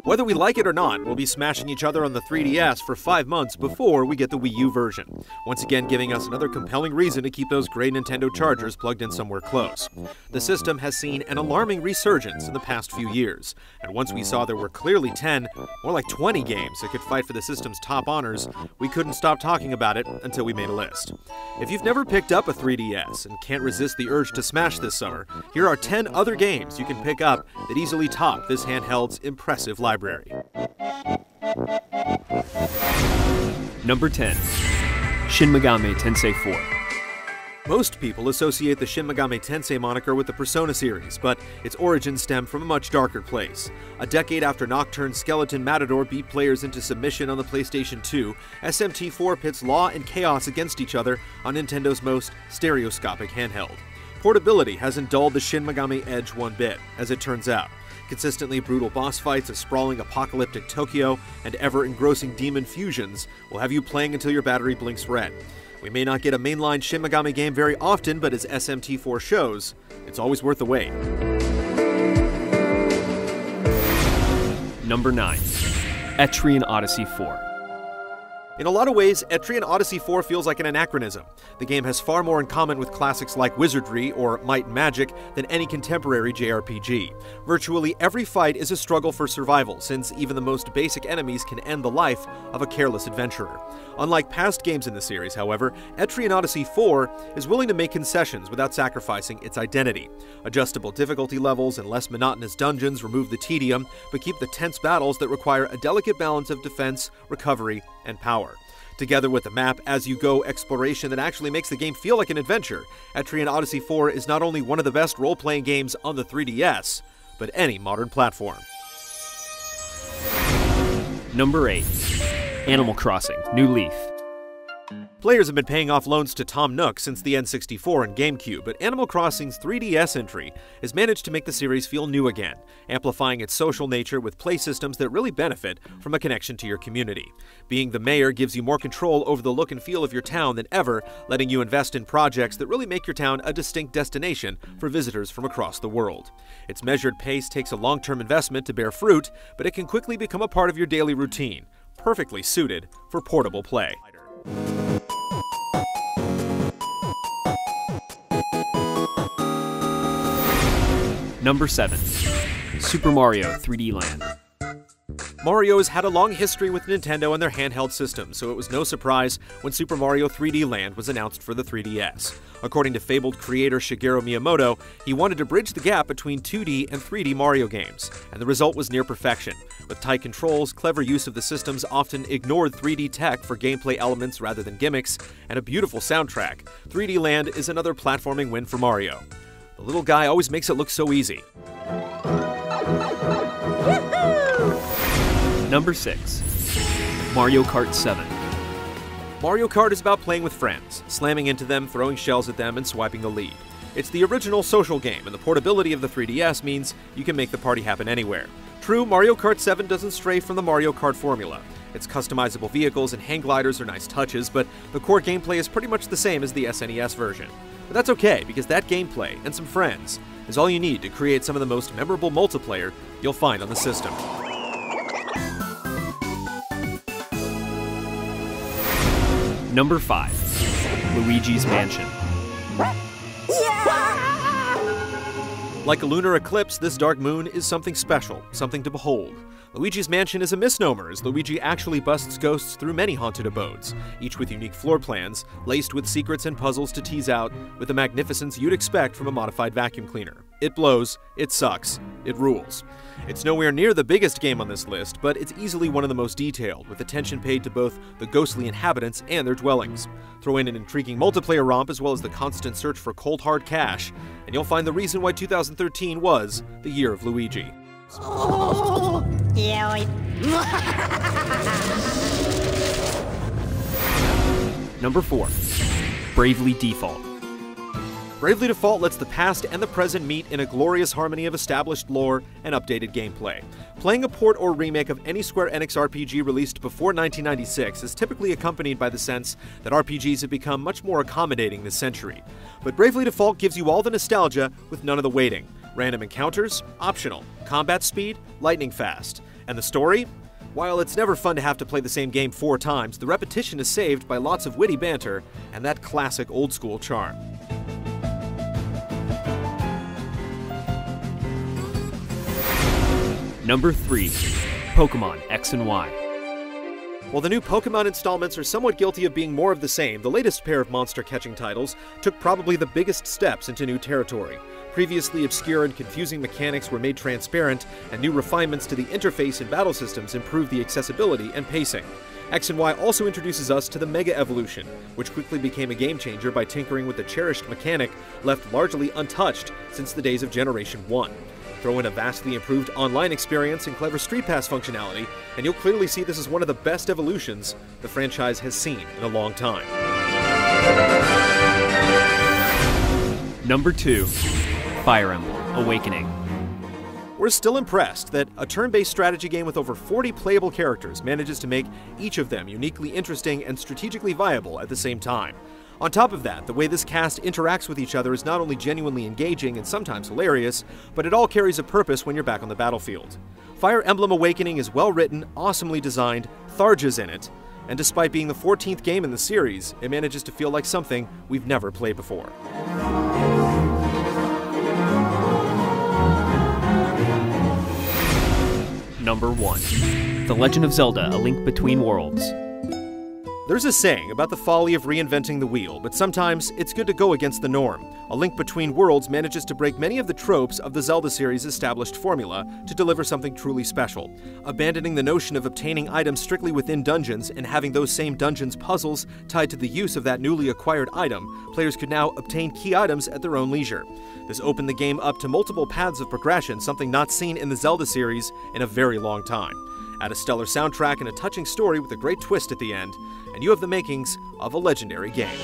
Whether we like it or not, we'll be smashing each other on the 3DS for 5 months before we get the Wii U version, once again giving us another compelling reason to keep those gray Nintendo chargers plugged in somewhere close. The system has seen an alarming resurgence in the past few years, and once we saw there were clearly 10, more like 20 games that could fight for the system's top honors, we couldn't stop talking about it until we made a list. If you've never picked up a 3DS and can't resist the urge to smash this summer, here are 10 other games you can pick up that easily top this handheld's impressive library. Number 10. Shin Megami Tensei 4. Most people associate the Shin Megami Tensei moniker with the Persona series, but its origins stem from a much darker place. A decade after Nocturne's Skeleton Matador beat players into submission on the PlayStation 2, SMT4 pits law and chaos against each other on Nintendo's most stereoscopic handheld. Portability hasn't dulled the Shin Megami edge one bit, as it turns out. Consistently brutal boss fights, a sprawling apocalyptic Tokyo, and ever-engrossing demon fusions will have you playing until your battery blinks red. We may not get a mainline Shin Megami game very often, but as SMT4 shows, it's always worth the wait. Number 9. ETRIAN Odyssey 4. In a lot of ways, ETRIAN Odyssey 4 feels like an anachronism. The game has far more in common with classics like Wizardry or Might and Magic than any contemporary JRPG. Virtually every fight is a struggle for survival, since even the most basic enemies can end the life of a careless adventurer. Unlike past games in the series, however, ETRIAN Odyssey 4 is willing to make concessions without sacrificing its identity. Adjustable difficulty levels and less monotonous dungeons remove the tedium, but keep the tense battles that require a delicate balance of defense, recovery, and power. Together with the map-as-you-go exploration that actually makes the game feel like an adventure, ETRIAN Odyssey 4 is not only one of the best role-playing games on the 3DS, but any modern platform. Number 8. Animal Crossing: New Leaf. Players have been paying off loans to Tom Nook since the N64 and GameCube, but Animal Crossing's 3DS entry has managed to make the series feel new again, amplifying its social nature with play systems that really benefit from a connection to your community. Being the mayor gives you more control over the look and feel of your town than ever, letting you invest in projects that really make your town a distinct destination for visitors from across the world. Its measured pace takes a long-term investment to bear fruit, but it can quickly become a part of your daily routine, perfectly suited for portable play. Number 7. Super Mario 3D Land. Mario has had a long history with Nintendo and their handheld systems, so it was no surprise when Super Mario 3D Land was announced for the 3DS. According to fabled creator Shigeru Miyamoto, he wanted to bridge the gap between 2D and 3D Mario games, and the result was near perfection. With tight controls, clever use of the system's often ignored 3D tech for gameplay elements rather than gimmicks, and a beautiful soundtrack, 3D Land is another platforming win for Mario. The little guy always makes it look so easy. Number 6. Mario Kart 7. Mario Kart is about playing with friends, slamming into them, throwing shells at them, and swiping the lead. It's the original social game, and the portability of the 3DS means you can make the party happen anywhere. True, Mario Kart 7 doesn't stray from the Mario Kart formula. Its customizable vehicles and hang gliders are nice touches, but the core gameplay is pretty much the same as the SNES version. But that's okay, because that gameplay, and some friends, is all you need to create some of the most memorable multiplayer you'll find on the system. Number 5. Luigi's Mansion. Like a lunar eclipse, this dark moon is something special, something to behold. Luigi's Mansion is a misnomer, as Luigi actually busts ghosts through many haunted abodes, each with unique floor plans, laced with secrets and puzzles to tease out, with the magnificence you'd expect from a modified vacuum cleaner. It blows, it sucks, it rules. It's nowhere near the biggest game on this list, but it's easily one of the most detailed, with attention paid to both the ghostly inhabitants and their dwellings. Throw in an intriguing multiplayer romp as well as the constant search for cold hard cash, and you'll find the reason why 2013 was the year of Luigi. Number 4. Bravely Default. Bravely Default lets the past and the present meet in a glorious harmony of established lore and updated gameplay. Playing a port or remake of any Square Enix RPG released before 1996 is typically accompanied by the sense that RPGs have become much more accommodating this century. But Bravely Default gives you all the nostalgia with none of the waiting. Random encounters? Optional. Combat speed? Lightning fast. And the story? While it's never fun to have to play the same game 4 times, the repetition is saved by lots of witty banter and that classic old-school charm. Number 3. Pokemon X and Y. While the new Pokemon installments are somewhat guilty of being more of the same, the latest pair of monster-catching titles took probably the biggest steps into new territory. Previously obscure and confusing mechanics were made transparent, and new refinements to the interface and battle systems improved the accessibility and pacing. X and Y also introduces us to the Mega Evolution, which quickly became a game-changer by tinkering with the cherished mechanic left largely untouched since the days of Generation 1. Throw in a vastly improved online experience and clever Street Pass functionality, and you'll clearly see this is one of the best evolutions the franchise has seen in a long time. Number 2. Fire Emblem Awakening. We're still impressed that a turn-based strategy game with over 40 playable characters manages to make each of them uniquely interesting and strategically viable at the same time. On top of that, the way this cast interacts with each other is not only genuinely engaging and sometimes hilarious, but it all carries a purpose when you're back on the battlefield. Fire Emblem Awakening is well written, awesomely designed, Tharja's in it, and despite being the 14th game in the series, it manages to feel like something we've never played before. Number 1. The Legend of Zelda: A Link Between Worlds. There's a saying about the folly of reinventing the wheel, but sometimes it's good to go against the norm. A Link Between Worlds manages to break many of the tropes of the Zelda series' established formula to deliver something truly special. Abandoning the notion of obtaining items strictly within dungeons and having those same dungeons' puzzles tied to the use of that newly acquired item, players could now obtain key items at their own leisure. This opened the game up to multiple paths of progression, something not seen in the Zelda series in a very long time. Add a stellar soundtrack and a touching story with a great twist at the end, and you have the makings of a legendary game.